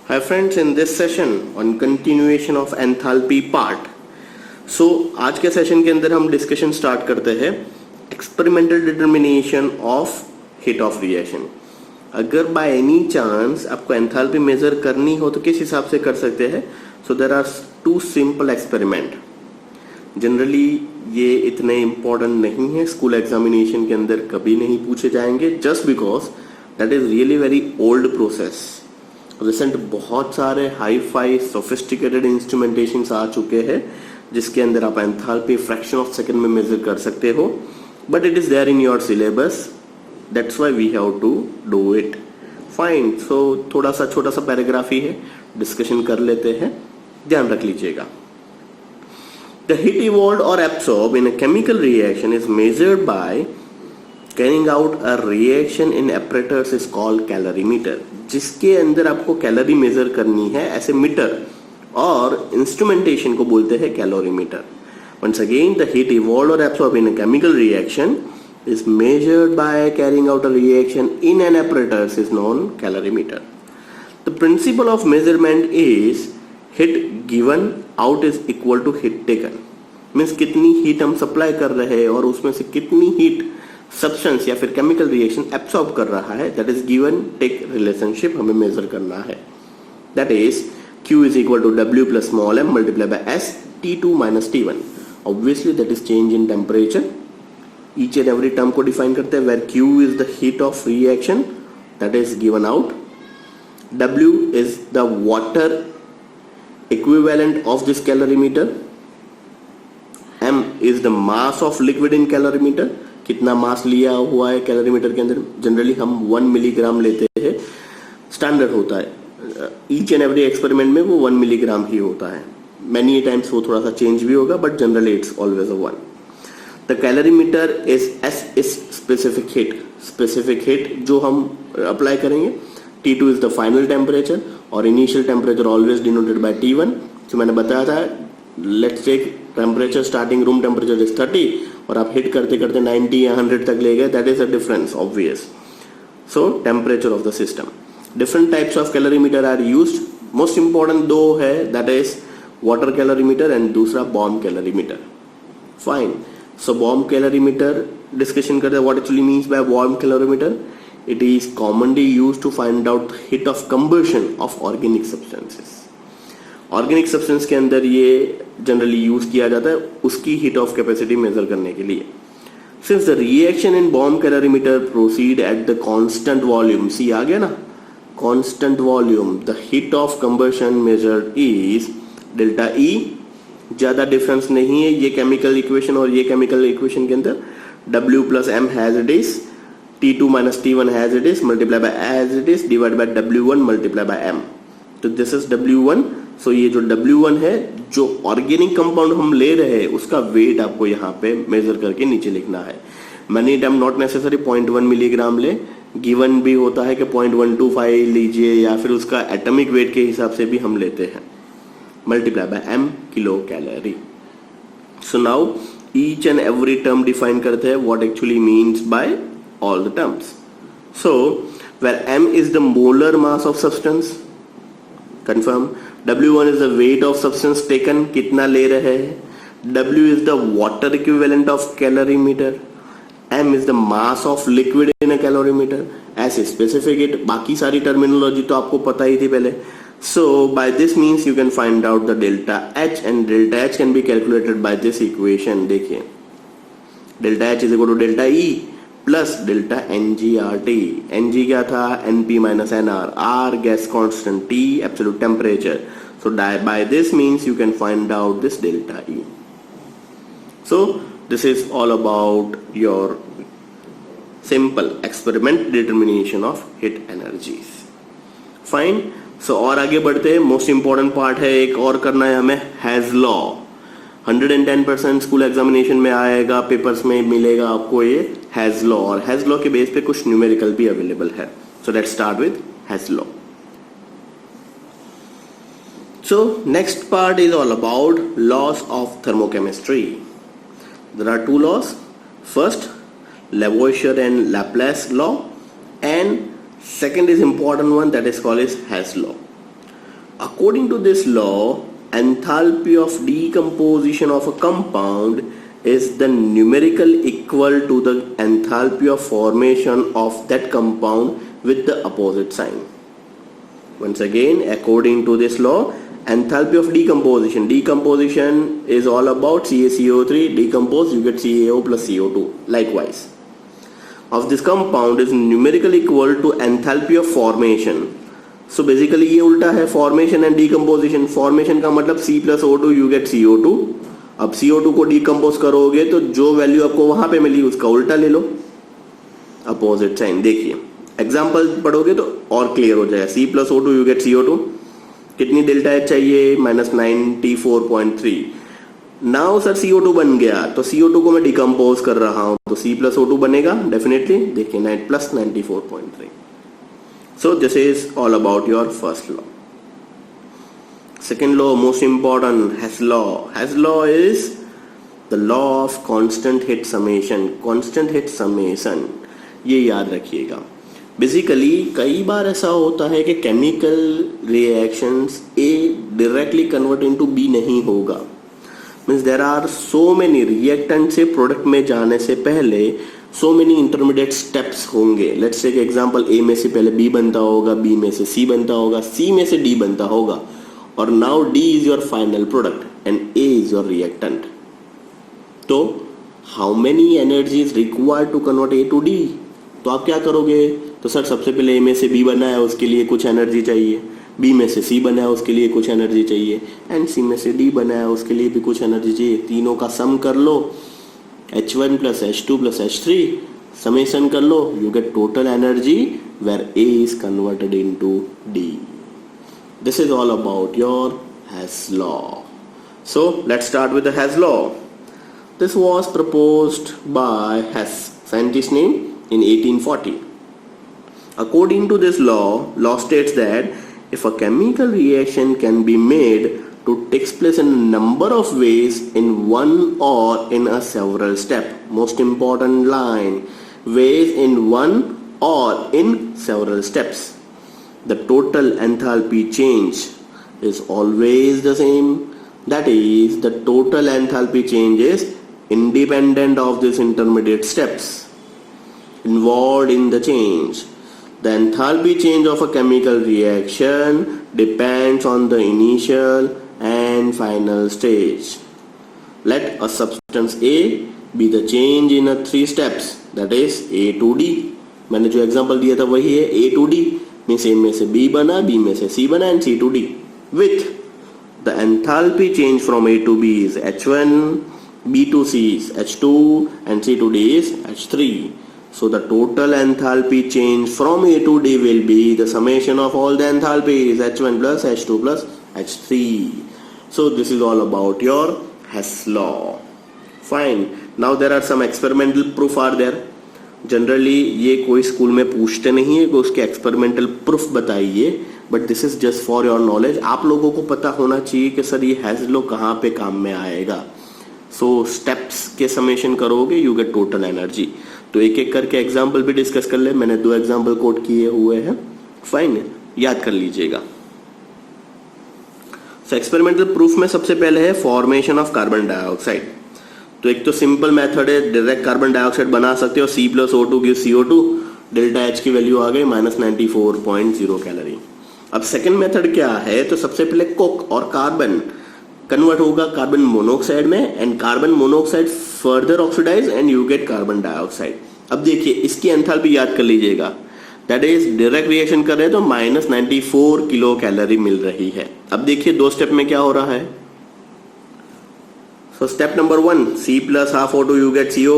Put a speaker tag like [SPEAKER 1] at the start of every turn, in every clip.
[SPEAKER 1] Hi friends, in this session on continuation of enthalpy part. आज के session के अंदर हम डिस्कशन स्टार्ट करते हैं experimental determination of heat of reaction. अगर बाय एनी चांस आपको एंथैल्पी मेजर करनी हो तो किस हिसाब से कर सकते हैं? So there are two simple experiment. Generally ये इतने इम्पोर्टेंट नहीं है, स्कूल एग्जामिनेशन के अंदर कभी नहीं पूछे जाएंगे, just because that is really very old process. Recent बहुत सारे हाई फाई सोफिस्टिकेटेड इंस्ट्रूमेंटेशन आ चुके हैं जिसके अंदर आप एंथैल्पी फ्रैक्शन ऑफ सेकंड में मेजर कर सकते हो, but it is there in your syllabus, that's why we have to do it. Fine, so थोड़ा सा छोटा सा पैराग्राफ ही है, डिस्कशन कर लेते हैं, ध्यान रख लीजिएगा। द हीट इवॉल्व्ड और absorb in a chemical reaction is measured by carrying out a reaction in apparatus is called calorimeter. जिसके अंदर आपको कैलोरी मेजर करनी है ऐसे मीटर और इंस्ट्रूमेंटेशन को बोलते हैं calorimeter. Once again, the heat evolved और absorb in a chemical reaction is measured by carrying out a reaction in an apparatus is known calorimeter. The principle of measurement is heat given out is equal to heat taken. Means कितनी heat हम supply कर रहे हैं और उसमें से कितनी heat substance या फिर केमिकल रिएक्शन एब्सॉर्ब कर रहा है, that is given take relationship हमें मेजर करना है। That is Q is equal to W plus small m multiplied by S T2 minus T1. Obviously that is change in temperature. Each and every term को define करते हैं, where Q is the heat of reaction that is given out, W is the water equivalent of this calorimeter, M is the mass of liquid in calorimeter, कितना मास लिया हुआ है calorimeter के अंदर। Generally हम 1 मिलीग्राम लेते हैं, स्टैंडर्ड होता है, ईच एंड एवरी एक्सपेरिमेंट में वो 1 मिलीग्राम ही होता है। मैनी टाइम्स वो थोड़ा सा चेंज भी होगा, but generally it's always a 1। The calorimeter is S is specific heat, specific heat जो हम अप्लाई करेंगे। T2 is the final temperature और initial temperature always denoted by T1। जो मैंने बताया था, let's take temperature starting room temperature is 30 और आप हिट करते करते 90 या 100 तक ले गए, that is a difference obvious. So temperature of the system. Different types of calorimeter are used, most important दो है, that is water calorimeter and दूसरा bomb calorimeter. Fine, so bomb calorimeter discussion करते हैं। What actually means by bomb calorimeter? It is commonly used to find out heat of combustion of organic substances. Organic substance के अंदर ये generally use किया जाता है उसकी हीट ऑफ कैपेसिटी मेजर करने के लिए। Since the reaction in bomb calorimeter proceed at the constant volume, C आ गया ना, constant volume, the heat of combustion measured is delta E. ज्यादा डिफरेंस नहीं है ये केमिकल इक्वेशन और ये केमिकल इक्वेशन के अंदर। W plus m has it is, T2 minus T1 has it is, multiply by as it is, divided by W1 multiply by m. तो this is W1। सो ये जो W1 है, जो organic compound हम ले रहे हैं उसका वेट आपको यहाँ पे मेजर करके नीचे लिखना है। Money time not necessary 0.1 milligram ले, गिवन भी होता है कि 0.125 लीजिए या फिर उसका एटॉमिक वेट के हिसाब से भी हम लेते हैं, multiply by m kilo calorie. So now each and every term define करते हैं what actually means by all the terms. So where m is the molar mass of substance, confirm. W1 is the weight of substance taken, कितना ले रहे हैं। W is the water equivalent of calorimeter, M is the mass of liquid in a calorimeter, ऐसे specific it। बाकी सारी terminology तो आपको पता ही थी पहले। So by this means you can find out the delta H, and delta H can be calculated by this equation। देखिए, delta H is equal to delta E plus delta NgRT। Ng क्या था? Np minus Nr, R gas constant, T absolute temperature. So by this means you can find out this delta E. So this is all about your simple experiment determination of heat energies. Fine. So और आगे बढ़ते हैं, most important part है, एक और करना है हमें, हैज लॉ। 110% स्कूल एग्जामिनेशन में आएगा, पेपर्स में मिलेगा आपको ये हैज लॉ, और हैज लॉ के बेस पे कुछ न्यूमेरिकल भी अवेलेबल है। So let's start with Hess law. So next part is all about laws of thermochemistry. There are two laws, first Lavoisier and Laplace law, and second is important one, that is called as Hess law. According to this law, enthalpy of decomposition of a compound is the numerical equal to the enthalpy of formation of that compound with the opposite sign. Once again, according to this law, enthalpy of decomposition is all about CaCO3, decompose, you get CaO plus CO2. Likewise, of this compound is numerically equal to enthalpy of formation. So basically ये उल्टा है, formation and decomposition. Formation का मतलब C plus O2 you get CO2. अब CO2 को decompose करोगे तो जो वैल्यू आपको वहां पे मिली उसका उल्टा ले लो, अपोजिट साइन. देखिए एग्जाम्पल पढ़ोगे तो और क्लियर हो जाएगा. C plus O2 you get CO2. कितनी डेल्टा एच चाहिए? -94.3. नाउ सर CO2 बन गया तो CO2 को मैं डिकम्पोज कर रहा हूं तो C plus O2 बनेगा डेफिनेटली. देखिए 9 plus 94.3. So this is all about your first law. Second law, most important, Hess law. Hess law is the law of constant hit summation. Constant hit summation, ये याद रखिएगा. Basically कई बार ऐसा होता है कि chemical reactions A directly convert into B नहीं होगा. Means there are so many reactant से प्रोडक्ट में जाने से पहले सो मेनी इंटरमीडिएट स्टेप्स होंगे. लेट्स टेक एग्जांपल, ए में से पहले बी बनता होगा, बी में से सी बनता होगा, सी में से डी बनता होगा, और now D is your final product and A is your reactant. तो how many energy is required to convert A to D? तो आप क्या करोगे? तो सर सबसे पहले ए में से बी बना है उसके लिए कुछ एनर्जी चाहिए, बी में से सी बना है उसके लिए कुछ एनर्जी चाहिए, एंड सी में से डी बना है उसके लिए भी कुछ एनर्जी चाहिए. तीनों का सम कर लो, H1 plus H2 plus H3, summation कर लो, you get total energy where A is converted into D. This is all about your Hess law. So let's start with the Hess law. This was proposed by Hess, scientist name, in 1840. According to this law states that if a chemical reaction can be made to takes place in a number of ways in one or in a several step. Most important line, ways in one or in several steps. The total enthalpy change is always the same. That is, the total enthalpy change is independent of these intermediate steps involved in the change. The enthalpy change of a chemical reaction depends on the initial and final stage. Let a substance A be the change in a 3 steps, that is A to D. मैंने जो example दिया था वही है, A to D means A में से B बना, B में से C बना, and C to D. With the enthalpy change from A to B is H1, B to C is H2, and C to D is H3. So the total enthalpy change from A to D will be the summation of all the enthalpies, H1 plus H2 plus H3. So this is all about your Hess law. Fine. Now there are some experimental proof are there. Generally ये कोई school में पूछते नहीं है कि उसके experimental proof बताइए, but this is just for your knowledge. आप लोगों को पता होना चाहिए कि सर ये Hess law कहाँ पे काम में आएगा. सो स्टेप्स के समेशन करोगे यू गेट टोटल एनर्जी. तो एक एक करके एग्जाम्पल भी डिस्कस कर ले. मैंने 2 एग्जाम्पल कोट किए हुए हैं. फाइन, याद कर लीजिएगा. सो एक्सपेरिमेंटल प्रूफ में सबसे पहले है फॉर्मेशन ऑफ कार्बन डाइऑक्साइड. तो एक तो सिंपल मेथड है, डायरेक्ट कार्बन डाइऑक्साइड बना सकते हो. C plus O2 give CO2, delta H की वैल्यू आ गई -94.0 कैलोरी. अब सेकंड मेथड क्या है? तो सबसे पहले कोक और कार्बन कन्वर्ट होगा कार्बन मोनोऑक्साइड में, and carbon monoxide further oxidise and you get carbon dioxide. अब देखिए इसकी एंथैल्पी याद कर लीजिएगा, दैट इज डायरेक्ट रिएक्शन कर रहे हैं तो -94 किलो कैलोरी मिल रही है. अब देखिए 2 स्टेप में क्या हो रहा है. So step number 1, C plus half O2 you get CO,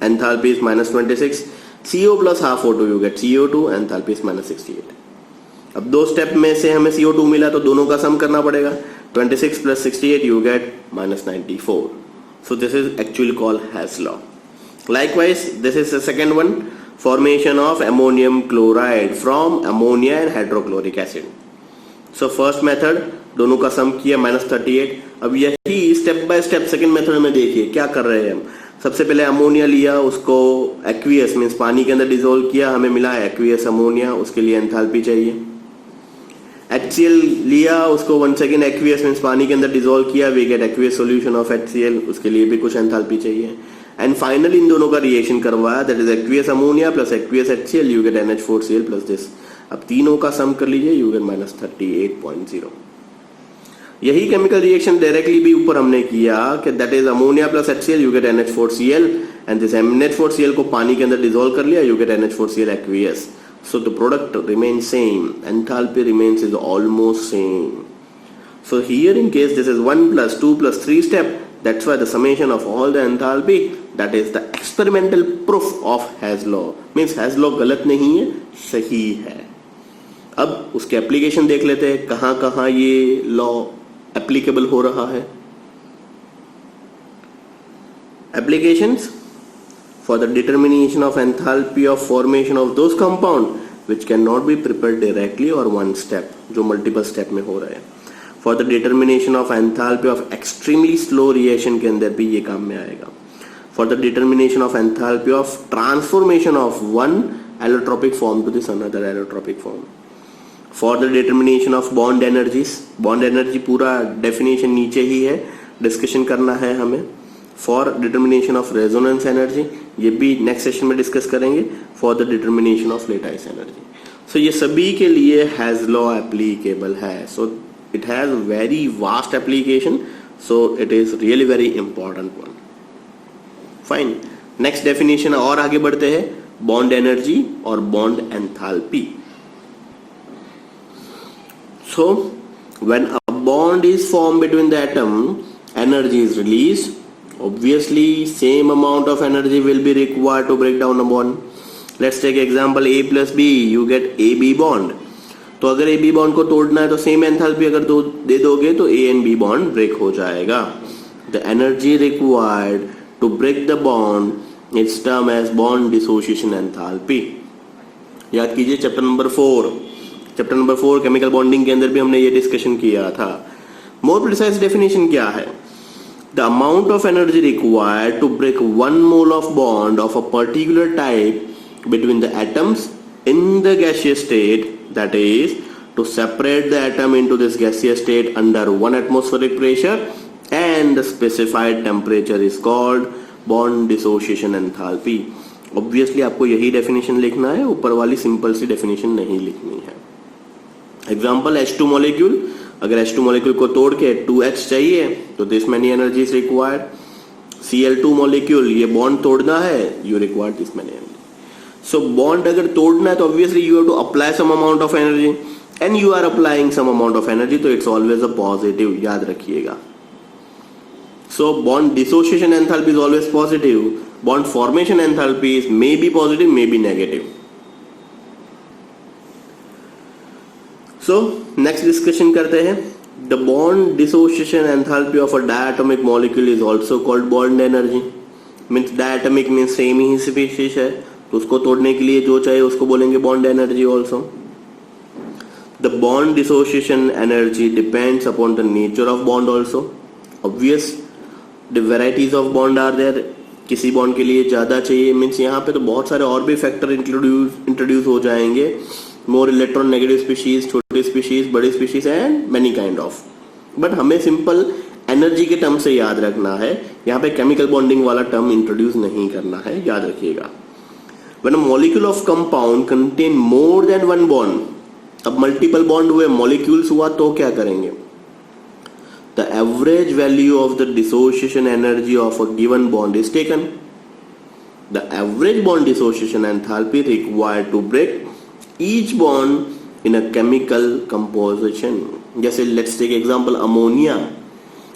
[SPEAKER 1] enthalpy is -26. CO plus half O2 you get CO2, enthalpy is -68. अब 2 स्टेप में से हमें CO2 मिला तो दोनों का सम करना पड़ेगा. 26 plus 68 you get -94. So this is actually called Hess law. Likewise, this is the second one, formation of ammonium chloride from ammonia and hydrochloric acid. So first method दोनों का सम किया -38. अब यही step by step second method में देखिए क्या कर रहे हैं हम. सबसे पहले अमोनिया लिया, उसको एक्वियस मीन्स पानी के अंदर डिसोल्व किया, हमें मिला एक्वियस अमोनिया. उसके लिए एंथैल्पी चाहिए. HCl लिया, उसको 1 सेकेंड एक्वियस मींस पानी के अंदर डिसॉल्व किया, we get aqueous solution of HCl, उसके लिए भी कुछ एंथैल्पी चाहिए। एंड फाइनली इन दोनों का रिएक्शन करवाया, that is aqueous ammonia plus aqueous HCl, you get NH4Cl plus this. अब तीनों का सम कर लीजिए, यू गेट -38.0। यही केमिकल रिएक्शन डायरेक्टली भी ऊपर हमने किया कि that is ammonia plus HCl, you get NH4Cl, and this NH4Cl को पानी के अंदर डिसॉल्व कर लिया, you get NH4Cl aqueous. So the product remains same, enthalpy remains is almost same. So here in case this is 1 plus 2 plus 3 step, that's why the summation of all the enthalpy, that is the experimental proof of Has law. Means Has law गलत नहीं है, सही है। अब उसके application देख लेते हैं, कहाँ कहाँ ये लॉ एप्लीकेबल हो रहा है। Applications for the determination of enthalpy of formation of those compound which cannot be prepared directly or one step, जो multiple step में हो रहा है। For the determination of enthalpy of extremely slow reaction के अंदर भी ये काम में आएगा। For the determination of enthalpy of transformation of one allotropic form to this another allotropic form. For the determination of bond energies, bond energy पूरा definition नीचे ही है, discussion करना है हमें। For determination of resonance energy, ये भी next session में discuss करेंगे। For the determination of lattice energy, so ये सभी के लिए हैज लॉ एप्लीकेबल है। So it has very vast application, so it is really very important one. Fine, next definition और आगे बढ़ते हैं, बॉन्ड एनर्जी और bond enthalpy. So when a bond is form between the atom, energy is released. Obviously same amount of energy will be required to break down a bond. Let's take example A plus B, you get AB bond. तो अगर AB bond को तोड़ना है तो same enthalpy अगर दे दोगे तो A and B bond break हो जाएगा। The energy required to break the bond is termed as bond dissociation enthalpy. याद कीजिए चैप्टर नंबर 4 केमिकल बॉन्डिंग के अंदर भी हमने ये डिस्कशन किया था। मोर प्रिसाइज डेफिनेशन क्या है? The amount of energy required to break 1 mole of bond of a particular type between the atoms in the gaseous state, that is to separate the atom into this gaseous state under 1 atmospheric pressure and the specified temperature is called bond dissociation enthalpy. Obviously आपको यही definition लिखना है, ऊपर वाली simple सी definition नहीं लिखनी है। Example H2 molecule, अगर H2 मॉलिक्यूल को तोड़ के 2H चाहिए तो this many energy is required. Cl2 molecule, ये बॉन्ड तोड़ना है, you require this many energy. So bond अगर तोड़ना है तो obviously you have to apply some amount of energy, and you are applying some amount of energy, तो it's always a positive, याद रखिएगा। So bond dissociation enthalpy is always positive, bond formation enthalpy is may be positive may be negative. So next discussion करते हैं, the bond dissociation enthalpy of a diatomic molecule is also called bond energy. Means diatomic means same ही species है, तो उसको तोड़ने के लिए जो चाहिए उसको बोलेंगे bond energy also. The bond dissociation energy depends upon the nature of bond also. Obvious, the varieties of bond are there. किसी बॉन्ड के लिए ज्यादा चाहिए, मीन्स यहाँ पे तो बहुत सारे और भी फैक्टर इंट्रोड्यूस हो जाएंगे। मोर इलेक्ट्रॉन नेगेटिव स्पीशीज, छोटे स्पीशीज, बड़े species and many kind of. But हमें सिंपल एनर्जी के टर्म से याद रखना है, यहाँ पे केमिकल बॉन्डिंग वाला टर्म इंट्रोड्यूस नहीं करना है, याद रखिएगा। When a molecule of compound contain more than 1 bond, अब मल्टीपल बॉन्ड हुए, मॉलिक्यूल्स हुआ, तो क्या करेंगे? The average value of the dissociation energy of a given bond is taken. The average bond dissociation enthalpy required to break each bond in a chemical composition. जैसे let's take example ammonia.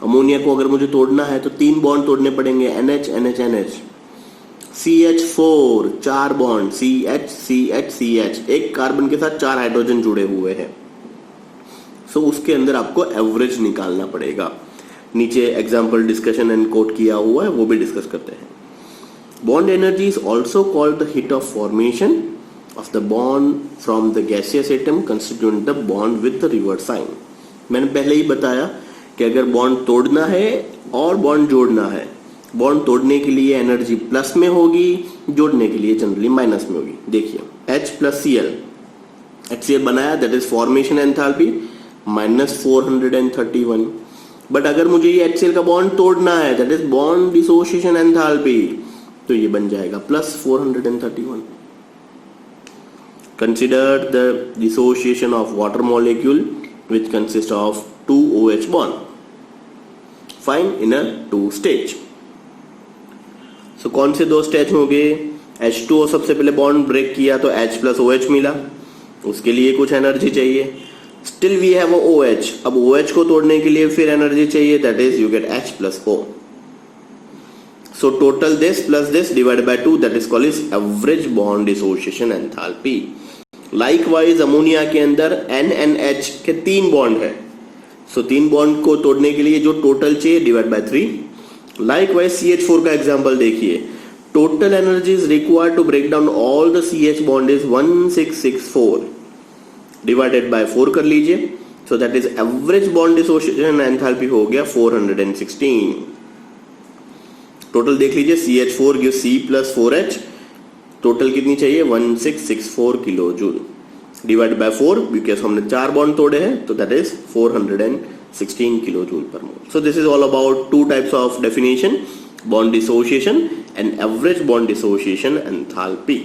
[SPEAKER 1] Ammonia को अगर मुझे तोड़ना है तो 3 bond तोड़ने पड़ेंगे, NH NH NH, CH4 4 bond, CH CH CH, एक कार्बन के साथ 4 हाइड्रोजन जुड़े हुए हैं। सो उसके अंदर आपको एवरेज निकालना पड़ेगा। नीचे एग्जाम्पल डिस्कशन एंड कोट किया हुआ है, वो भी डिस्कस करते हैं। Bond energy is also called the heat of formation of the bond from the gaseous atom constituent the bond with the reverse sign. मैंने पहले ही बताया कि अगर बॉन्ड तोड़ना है और बॉन्ड जोड़ना है, बॉन्ड तोड़ने के लिए एनर्जी प्लस में होगी, जोड़ने के लिए जनरली माइनस में होगी। देखिए H plus Cl, HCl बनाया, that is formation enthalpy. -431. But अगर मुझे ये HCl का बॉन्ड तोड़ना है, that is bond dissociation enthalpy, तो ये बन जाएगा +431. Consider the dissociation of water molecule which consists of 2 OH bond. Find in a 2 stage. So कौन से 2 स्टेज हो गए? H2O सबसे पहले बॉन्ड ब्रेक किया तो H plus OH मिला, उसके लिए कुछ एनर्जी चाहिए. Still we have a OH. अब OH को तोड़ने के लिए फिर एनर्जी चाहिए, that is you get H plus O. So total this plus this divided by 2, that is called is average bond dissociation enthalpy. Likewise ammonia के अंदर NNH के 3 बॉन्ड है, सो 3 बॉन्ड को तोड़ने के लिए जो टोटल चाहिए डिवाइड बाय 3. लाइकवाइज CH4 का एग्जांपल देखिए, total energy is required to break down all the CH bond is 1664 divided by 4 कर लीजिए, so that is average bond dissociation enthalpy हो गया 416. टोटल देख लीजिए, CH4 give C plus 4H, total कितनी चाहिए 1664 kilo joule divide by 4, because हमने 4 bond तोड़े हैं, तो दैट इज 416 किलो जूल पर मोल. So this is all about 2 types of definition, bond dissociation and average bond dissociation enthalpy.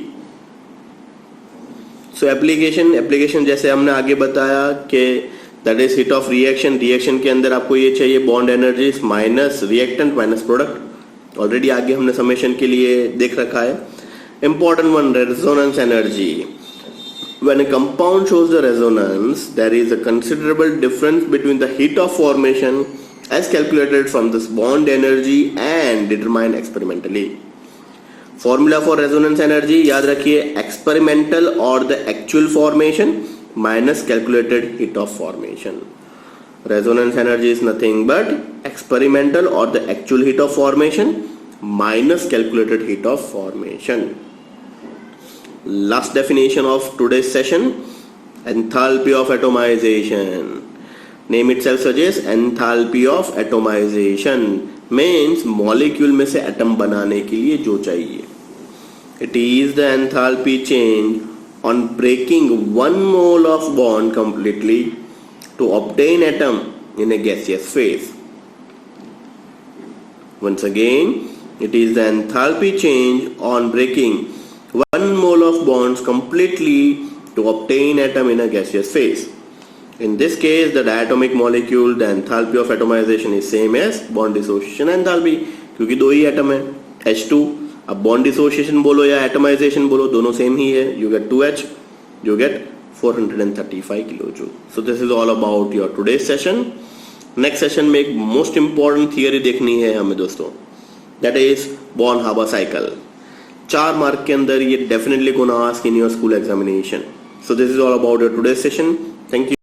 [SPEAKER 1] So application जैसे हमने आगे बताया कि that is hit of reaction के अंदर आपको ये चाहिए bond energy minus reactant minus product, already आगे हमने समेशन के लिए देख रखा है. Important one, resonance energy. When a compound shows the resonance, there is a considerable difference between the heat of formation as calculated from this bond energy and determined experimentally. Formula for resonance energy याद रखिए, experimental or the actual formation minus calculated heat of formation. Resonance energy is nothing but experimental or the actual heat of formation minus calculated heat of formation. Last definition of today's session, enthalpy of atomization. Name itself suggests enthalpy of atomization means molecule में से atom बनाने के लिए जो चाहिए. It is the enthalpy change on breaking 1 mole of bond completely to obtain atom in a gaseous phase. Once again, it is the enthalpy change on breaking 1 mole of bonds completely to obtain atom in a gaseous phase. In this case, the diatomic molecule, the enthalpy of atomization is same as bond dissociation enthalpy, क्योंकि 2 ही atom है H2. अब bond dissociation बोलो या atomization बोलो, दोनों same ही है. You get 2H, you get 435 kilojoule. So this is all about your today's session. Next session में एक most important theory देखनी है हमें दोस्तों, that is Born-Haber cycle. 4 mark के अंदर ये definitely gonna ask in your school examination. So this is all about your today's session. Thank you.